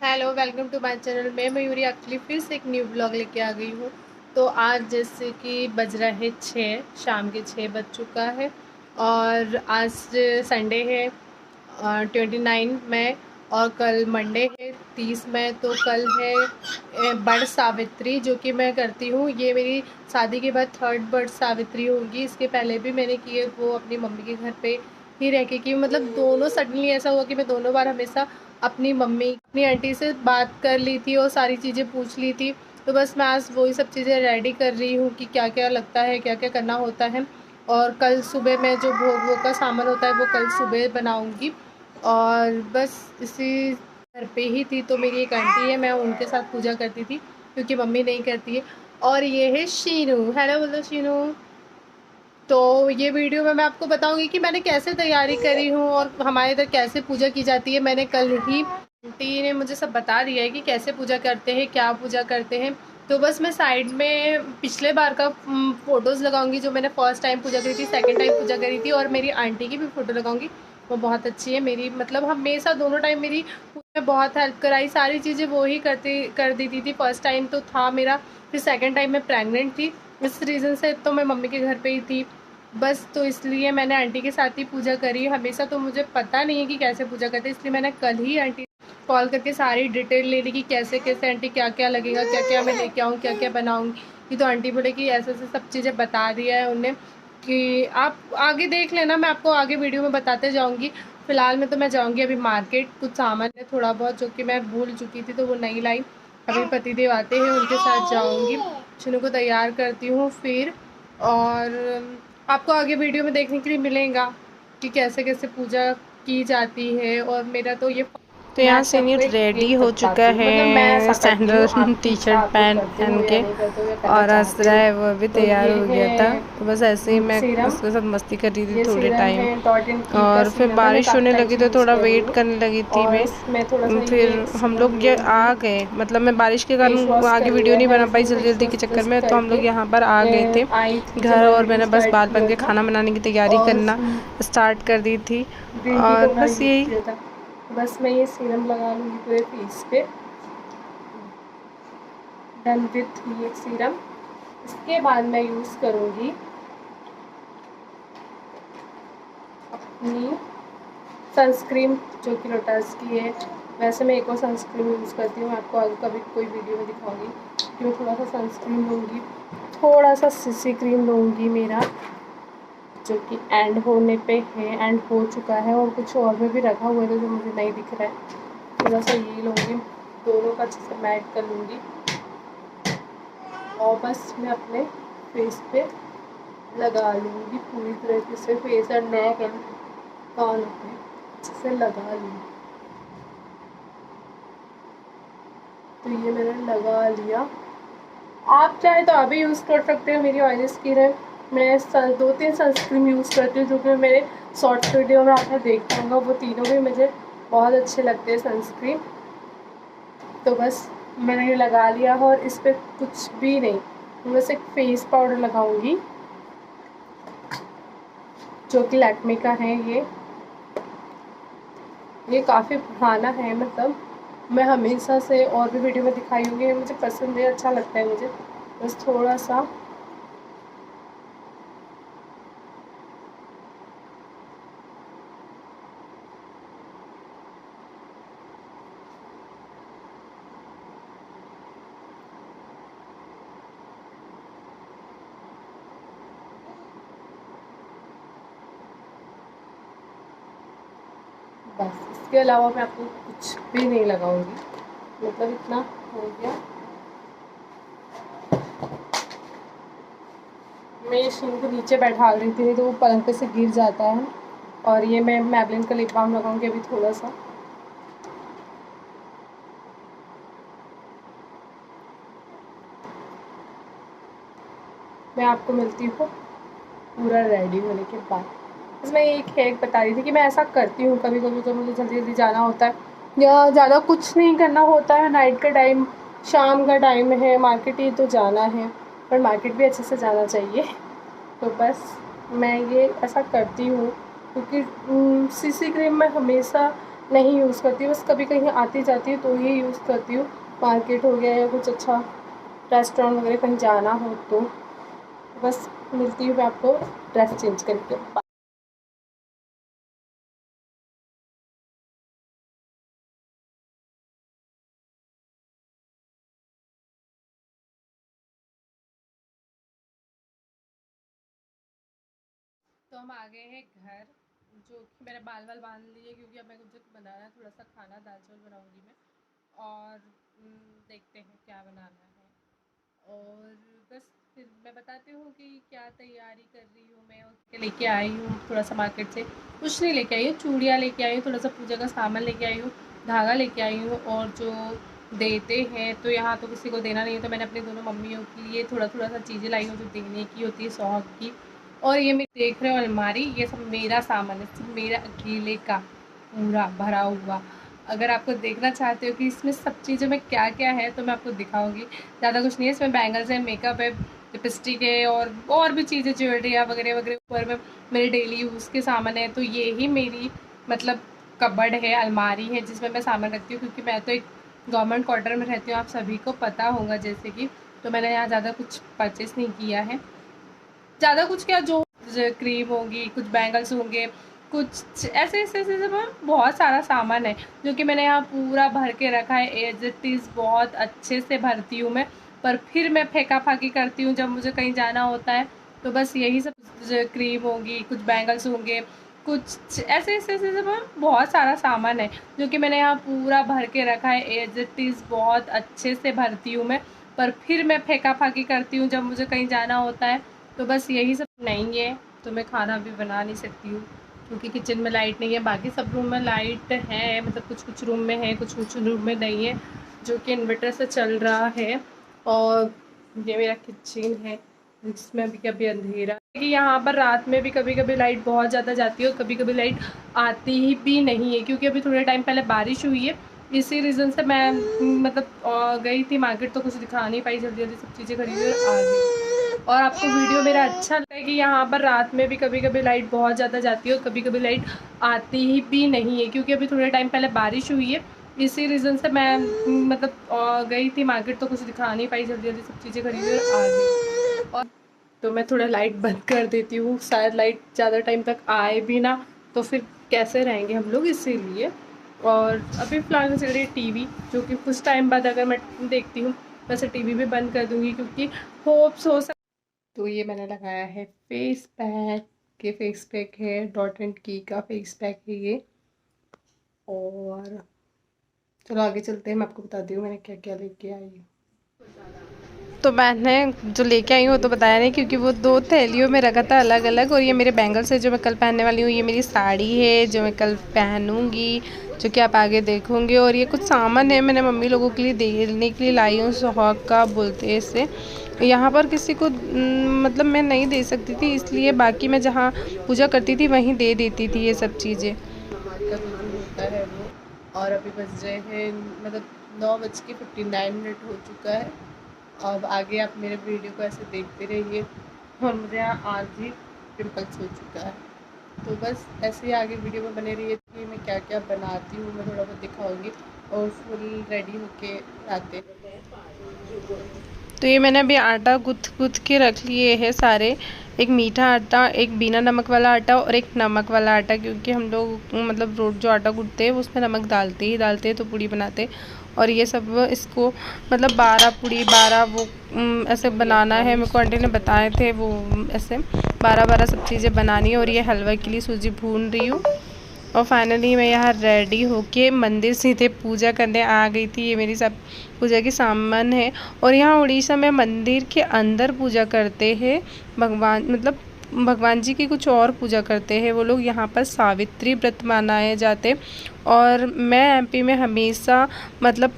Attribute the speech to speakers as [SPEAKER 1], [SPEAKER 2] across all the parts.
[SPEAKER 1] Hello, welcome to my channel. मैं Mayuri actually फिर से एक न्यू ब्लॉग लेके आ गई हूँ। तो आज जैसे कि बज रहे 6, शाम के 6 बज चुका है और आज संडे है 29 मई और कल मंडे है 30 मई। तो कल है बड़ सावित्री जो कि मैं करती हूँ। ये मेरी शादी के बाद थर्ड बड़ सावित्री होगी। इसके पहले भी मैंने किए, वो अपनी मम्मी के घर पे ही रह के की। मतलब दोनों सडनली ऐसा हुआ कि मैं दोनों बार हमेशा अपनी मम्मी अपनी आंटी से बात कर ली थी और सारी चीज़ें पूछ ली थी। तो बस मैं आज वही सब चीज़ें रेडी कर रही हूँ कि क्या क्या लगता है, क्या क्या करना होता है। और कल सुबह मैं जो भोग वोग का सामान होता है वो कल सुबह बनाऊँगी। और बस इसी घर पे ही थी तो मेरी एक आंटी है, मैं उनके साथ पूजा करती थी क्योंकि मम्मी नहीं करती है। और ये है शीनू। हेलो बोलो शीनू। तो ये वीडियो में मैं आपको बताऊंगी कि मैंने कैसे तैयारी करी हूँ और हमारे इधर कैसे पूजा की जाती है। मैंने कल ही आंटी ने मुझे सब बता दिया है कि कैसे पूजा करते हैं, क्या पूजा करते हैं। तो बस मैं साइड में पिछले बार का फ़ोटोज़ लगाऊंगी जो मैंने फ़र्स्ट टाइम पूजा करी थी, सेकंड टाइम पूजा करी थी। और मेरी आंटी की भी फ़ोटो लगाऊंगी, वो बहुत अच्छी है मेरी। मतलब हमेशा दोनों टाइम मेरी पूजा में बहुत हेल्प कराई, सारी चीज़ें वो ही करती कर देती थी। फर्स्ट टाइम तो था मेरा, फिर सेकेंड टाइम मैं प्रेगनेंट थी, इस रीज़न से तो मैं मम्मी के घर पे ही थी। बस तो इसलिए मैंने आंटी के साथ ही पूजा करी हमेशा। तो मुझे पता नहीं है कि कैसे पूजा करते, इसलिए मैंने कल ही आंटी कॉल करके सारी डिटेल ले ली कि कैसे कैसे आंटी क्या क्या लगेगा, क्या क्या मैं लेके आऊँ, क्या क्या बनाऊँगी। तो आंटी बोले कि ऐसे ऐसे सब चीज़ें बता दिया है उन्हें कि आप आगे देख लेना, मैं आपको आगे वीडियो में बताते जाऊँगी। फ़िलहाल में तो मैं जाऊँगी अभी मार्केट, कुछ सामान है थोड़ा बहुत जो कि मैं भूल चुकी थी तो वो नहीं लाई। अभी पतिदेव आते हैं, उनके साथ जाऊँगी, चुनू को तैयार करती हूँ फिर। और आपको आगे वीडियो में देखने के लिए मिलेगा कि कैसे कैसे पूजा की जाती है। और मेरा तो ये
[SPEAKER 2] तो
[SPEAKER 1] मैं
[SPEAKER 2] यहाँ
[SPEAKER 1] अच्छा आपको
[SPEAKER 2] सीनियर
[SPEAKER 1] एक
[SPEAKER 2] रेडी
[SPEAKER 1] यही
[SPEAKER 2] हो चुका
[SPEAKER 1] बताती हूँ, मतलब मैं
[SPEAKER 2] है
[SPEAKER 1] ऐसा करती हूँ,
[SPEAKER 2] सैंडल
[SPEAKER 1] आपकी
[SPEAKER 2] टी
[SPEAKER 1] इच्छा
[SPEAKER 2] शर्ट
[SPEAKER 1] आप लोग
[SPEAKER 2] पैंट
[SPEAKER 1] करते हो
[SPEAKER 2] पहन
[SPEAKER 1] या
[SPEAKER 2] के
[SPEAKER 1] नहीं करते हो या करना
[SPEAKER 2] और हंस
[SPEAKER 1] चाहते
[SPEAKER 2] रहा
[SPEAKER 1] हो।
[SPEAKER 2] है। वो भी
[SPEAKER 1] तो
[SPEAKER 2] तैयार
[SPEAKER 1] ये
[SPEAKER 2] हो गया था।
[SPEAKER 1] है
[SPEAKER 2] तो बस ऐसे ही मैं
[SPEAKER 1] सीरम,
[SPEAKER 2] उसके साथ मस्ती कर रही थी
[SPEAKER 1] ये
[SPEAKER 2] थोड़े
[SPEAKER 1] सीरम
[SPEAKER 2] टाइम।
[SPEAKER 1] है डॉट एंड की का
[SPEAKER 2] और फिर
[SPEAKER 1] सीरम है, मैं
[SPEAKER 2] बारिश
[SPEAKER 1] काफ़ी
[SPEAKER 2] होने
[SPEAKER 1] टाइम
[SPEAKER 2] लगी
[SPEAKER 1] से
[SPEAKER 2] तो
[SPEAKER 1] यूज़
[SPEAKER 2] थोड़ा
[SPEAKER 1] कर रही
[SPEAKER 2] वेट
[SPEAKER 1] हूँ।
[SPEAKER 2] करने लगी थी
[SPEAKER 1] और
[SPEAKER 2] मैं।
[SPEAKER 1] इसमें थोड़ा सा
[SPEAKER 2] फिर
[SPEAKER 1] ये
[SPEAKER 2] हम
[SPEAKER 1] सीरम
[SPEAKER 2] लोग ये
[SPEAKER 1] लूँगी,
[SPEAKER 2] आ गए, मतलब मैं बारिश के
[SPEAKER 1] फेस
[SPEAKER 2] कारण
[SPEAKER 1] वॉश
[SPEAKER 2] आगे
[SPEAKER 1] कर
[SPEAKER 2] वीडियो
[SPEAKER 1] लिया
[SPEAKER 2] नहीं
[SPEAKER 1] है,
[SPEAKER 2] बना पाई
[SPEAKER 1] इसमें
[SPEAKER 2] जल्दी
[SPEAKER 1] फेस
[SPEAKER 2] जल्दी
[SPEAKER 1] वॉश
[SPEAKER 2] के चक्कर
[SPEAKER 1] जस्ट
[SPEAKER 2] में। तो हम
[SPEAKER 1] करके
[SPEAKER 2] लोग यहाँ पर आ गए थे
[SPEAKER 1] आई थी जब
[SPEAKER 2] घर,
[SPEAKER 1] मैंने
[SPEAKER 2] और
[SPEAKER 1] वीडियो
[SPEAKER 2] मैंने बस
[SPEAKER 1] स्टार्ट
[SPEAKER 2] बाल बन
[SPEAKER 1] किया
[SPEAKER 2] के
[SPEAKER 1] था।
[SPEAKER 2] खाना बनाने की तैयारी
[SPEAKER 1] और
[SPEAKER 2] करना स्टार्ट कर दी थी।
[SPEAKER 1] ग्रीन टी
[SPEAKER 2] और
[SPEAKER 1] पोडा
[SPEAKER 2] बस
[SPEAKER 1] यूज़
[SPEAKER 2] यही।
[SPEAKER 1] किया था। बस मैं ये सीरम लगा लूँगी पूरे फेस पे। डन विथ ये सीरम। इसके बाद मैं यूज़ करूँगी अपनी सनस्क्रीन जो कि लोटस की है। वैसे मैं एक और सनस्क्रीन यूज़ करती हूँ, आपको आगे कभी कोई वीडियो में दिखाऊंगी कि मैं थोड़ा सा सनस्क्रीन लूँगी, थोड़ा सा सीसी क्रीम लूँगी मेरा जो कि एंड होने पे है, एंड हो चुका है। और कुछ और में भी रखा हुआ है जो मुझे नहीं दिख रहा है। थोड़ा सा ये लूँगी, दोनों का अच्छे से मैच कर लूँगी। और बस मैं अपने फेस पे लगा लूँगी पूरी तरीके से, फेस एंड नेक एंड कान पे अच्छे से लगा लूँगी। तो ये मैंने लगा लिया। आप चाहे तो अभी यूज़ कर सकते हो, मेरी ऑयली स्किन है। मैं 2-3 सनस्क्रीन यूज़ करती हूँ जो कि मेरे शॉर्ट्स वीडियो में आपने देखा होगा, वो तीनों भी मुझे बहुत अच्छे लगते हैं सनस्क्रीन। तो बस मैंने ये लगा लिया है और इस पर कुछ भी नहीं, मैं बस एक फेस पाउडर लगाऊंगी जो कि लैक्मे का है। ये काफ़ी पुराना है, मतलब मैं हमेशा से और भी वीडियो में दिखाई होंगी, मुझे पसंद है, अच्छा लगता है मुझे। बस थोड़ा सा बस, इसके अलावा मैं आपको कुछ भी नहीं लगाऊंगी। मतलब इतना हो गया। मैं ये शीन को नीचे बैठा रही थी तो वो पलंग पे से गिर जाता है। और ये मैं मैबलिन का लिप बाम लगाऊंगी अभी थोड़ा सा। मैं आपको मिलती हूँ पूरा रेडी होने के बाद। बस मैं एक हैक बता रही थी कि मैं ऐसा करती हूँ कभी कभी तो मुझे जल्दी जल्दी जाना होता है या ज़्यादा कुछ नहीं करना होता है, नाइट का टाइम, शाम का टाइम है, मार्केट ही तो जाना है, पर मार्केट भी अच्छे से जाना चाहिए। तो बस मैं ये ऐसा करती हूँ क्योंकि सीसी क्रीम मैं हमेशा नहीं यूज़ करती, बस कभी कहीं आती जाती हूँ तो ही यूज़ करती हूँ। मार्केट हो गया या कुछ अच्छा रेस्टोरेंट वगैरह कहीं जाना हो तो बस मिलती हूँ मैं आपको ड्रेस चेंज करके। तो हम आ गए हैं घर, जो कि मैंने बाल वाल बांध लिए क्योंकि अब मैं कुछ बनाना है, थोड़ा सा खाना दाल चावल बनाऊंगी मैं। और देखते हैं क्या बनाना है। और बस फिर मैं बताती हूँ कि क्या तैयारी कर रही हूँ मैं, और क्या लेके आई हूँ। थोड़ा सा मार्केट से कुछ नहीं लेके आई हूँ, चूड़ियाँ लेके आई हूँ, थोड़ा सा पूजा का सामान लेके आई हूँ, धागा लेके आई हूँ। और जो देते हैं तो यहाँ तो किसी को देना नहीं है, तो मैंने अपनी दोनों मम्मियों के लिए थोड़ा थोड़ा सा चीज़ें लाई हूँ जो देने की होती है, सौंफ की। और ये मैं देख रहे हो अलमारी, ये सब मेरा सामान है, सिर्फ मेरा अकेले का पूरा भरा हुआ। अगर आपको देखना चाहते हो कि इसमें सब चीज़ों में क्या क्या है तो मैं आपको दिखाऊंगी। ज़्यादा कुछ नहीं है इसमें, बैंगल्स है, मेकअप है, लिपस्टिक है, और भी चीज़ें, ज्वेलरी वगैरह वगैरह। ऊपर में मेरे डेली यूज़ के सामान है। तो ये ही मेरी मतलब कबर्ड है, अलमारी है, जिसमें मैं सामान रखती हूँ। क्योंकि मैं तो एक गवर्नमेंट क्वार्टर में रहती हूँ, आप सभी को पता होगा जैसे कि। तो मैंने यहाँ ज़्यादा कुछ परचेस नहीं किया है, ज़्यादा कुछ क्या, जो क्रीम होगी, कुछ बैंगल्स होंगे, कुछ ऐसे ऐसे ऐसे सब बहुत सारा सामान है जो कि मैंने यहाँ पूरा भर के रखा है। एज इट इज़ बहुत अच्छे से भरती हूँ मैं, पर फिर मैं फेंका फाकी करती हूँ जब मुझे कहीं जाना होता है। तो बस यही सब, क्रीम होगी, कुछ बैंगल्स होंगे, कुछ ऐसे ऐसे ऐसे सब बहुत सारा सामान है जो कि मैंने यहाँ पूरा भर के रखा है। एज इट इज़ बहुत अच्छे से भरती हूँ मैं, पर फिर मैं फेंका फाकी करती हूँ जब मुझे कहीं जाना होता है। तो बस यही सब नहीं है तो मैं खाना भी बना नहीं सकती हूँ, क्योंकि किचन में लाइट नहीं है। बाकी सब रूम में लाइट है, मतलब कुछ कुछ रूम में है, कुछ कुछ रूम में नहीं है, जो कि इन्वर्टर से चल रहा है। और ये मेरा किचन है जिसमें अभी कभी अंधेरा है कि यहाँ पर रात में भी कभी कभी लाइट बहुत ज़्यादा जाती है और कभी कभी लाइट आती ही भी नहीं है। क्योंकि अभी थोड़े टाइम पहले बारिश हुई है, इसी रीज़न से मैं मतलब गई थी मार्केट, तो कुछ दिखा नहीं पाई, जल्दी जल्दी सब चीज़ें खरीदी और आ गई। और आपको वीडियो मेरा अच्छा लगता है कि यहाँ पर रात में भी कभी कभी लाइट बहुत ज़्यादा जाती है और कभी कभी लाइट आती ही भी नहीं है। क्योंकि अभी थोड़े टाइम पहले बारिश हुई है, इसी रीज़न से मैं मतलब गई थी मार्केट, तो कुछ दिखा नहीं पाई, जल्दी जल्दी सब चीज़ें खरीदी और आ गई। और तो मैं थोड़ा लाइट बंद कर देती हूँ, शायद लाइट ज़्यादा टाइम तक आए भी ना, तो फिर कैसे रहेंगे हम लोग, इसीलिए। और अभी फ़िलहाल में चल रही है टीवी, जो कि कुछ टाइम बाद अगर मैं देखती हूँ, वैसे टीवी भी बंद कर दूँगी, क्योंकि होप्स हो सक। तो ये मैंने लगाया है फेस पैक, ये फेस पैक है डॉट एंड की का फेस पैक है ये। और चलो आगे चलते हैं, मैं आपको बताती हूँ मैंने क्या क्या लेके आई हूँ।
[SPEAKER 2] तो मैंने जो लेके आई हूँ वो तो बताया नहीं, क्योंकि वो 2 थैलियों में रखा था अलग अलग। और ये मेरे बैंगल्स है जो मैं कल पहनने वाली हूँ, ये मेरी साड़ी है जो मैं कल पहनूँगी, जो कि आप आगे देखोगे। और ये कुछ सामान है मैंने मम्मी लोगों के लिए देने के लिए लाई हूँ, सुहाग का बोलते हैं इसे। यहाँ पर किसी को मतलब मैं नहीं दे सकती थी, इसलिए बाकी मैं जहाँ पूजा करती थी वहीं दे देती थी ये सब चीज़ें।
[SPEAKER 1] का रूटीन होता है वो। और अभी बज रहे हैं मतलब 9:59 हो चुका है। अब आगे आप मेरे वीडियो को ऐसे देखते रहिए। और मुझे यहाँ आज ही पिंपल्स हो चुका है, तो बस ऐसे ही आगे वीडियो में बने रहिए कि मैं क्या क्या बनाती हूँ, मैं थोड़ा बहुत दिखाऊंगी। और फुल रेडी होके आते।
[SPEAKER 2] तो ये मैंने अभी आटा गूँथ गूँथ के रख लिए है सारे, एक मीठा आटा, एक बिना नमक वाला आटा और एक नमक वाला आटा। क्योंकि हम लोग मतलब रोट जो आटा गूँथते हैं उसमें नमक डालते हैं तो पूड़ी बनाते। और ये सब इसको मतलब 12 पूड़ी 12 वो ऐसे बनाना है, मेरे को आंटी ने बताए थे वो ऐसे 12 सब चीज़ें बनानी है। और ये हलवा के लिए सूजी भून रही हूँ। और फाइनली मैं यहाँ रेडी होके मंदिर सीधे पूजा करने आ गई थी। ये मेरी सब पूजा की सामान है। और यहाँ उड़ीसा में मंदिर के अंदर पूजा करते हैं भगवान, मतलब भगवान जी की कुछ और पूजा करते हैं वो लोग। यहाँ पर सावित्री व्रत मनाए जाते। और मैं एमपी में हमेशा मतलब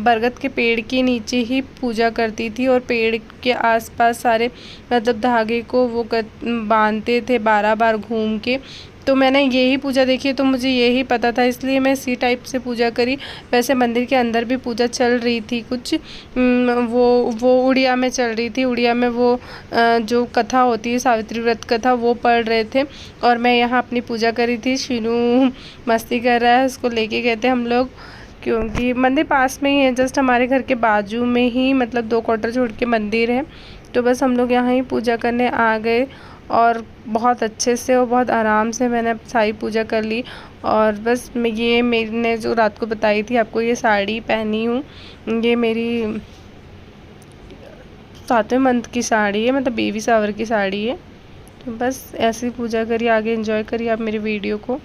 [SPEAKER 2] बरगद के पेड़ के नीचे ही पूजा करती थी। और पेड़ के आसपास सारे मतलब धागे को वो बांधते थे 12 बार घूम के। तो मैंने यही पूजा देखी तो मुझे यही पता था, इसलिए मैं इसी टाइप से पूजा करी। वैसे मंदिर के अंदर भी पूजा चल रही थी कुछ, वो उड़िया में चल रही थी। उड़िया में वो जो कथा होती है सावित्री व्रत कथा वो पढ़ रहे थे और मैं यहाँ अपनी पूजा करी थी। शीनू मस्ती कर रहा है, उसको लेके गए थे हम लोग क्योंकि मंदिर पास में ही है, जस्ट हमारे घर के बाजू में ही, मतलब 2 क्वार्टर छोड़ के मंदिर है। तो बस हम लोग यहाँ ही पूजा करने आ गए और बहुत अच्छे से और बहुत आराम से मैंने सारी पूजा कर ली। और बस ये मैंने जो रात को बताई थी आपको, ये साड़ी पहनी हूँ, ये मेरी 7वें मंथ की साड़ी है, मतलब बेबी शावर की साड़ी है। तो बस ऐसी पूजा करिए, आगे एंजॉय करिए आप मेरी वीडियो को।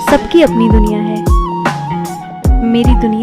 [SPEAKER 3] सबकी अपनी दुनिया है, मेरी दुनिया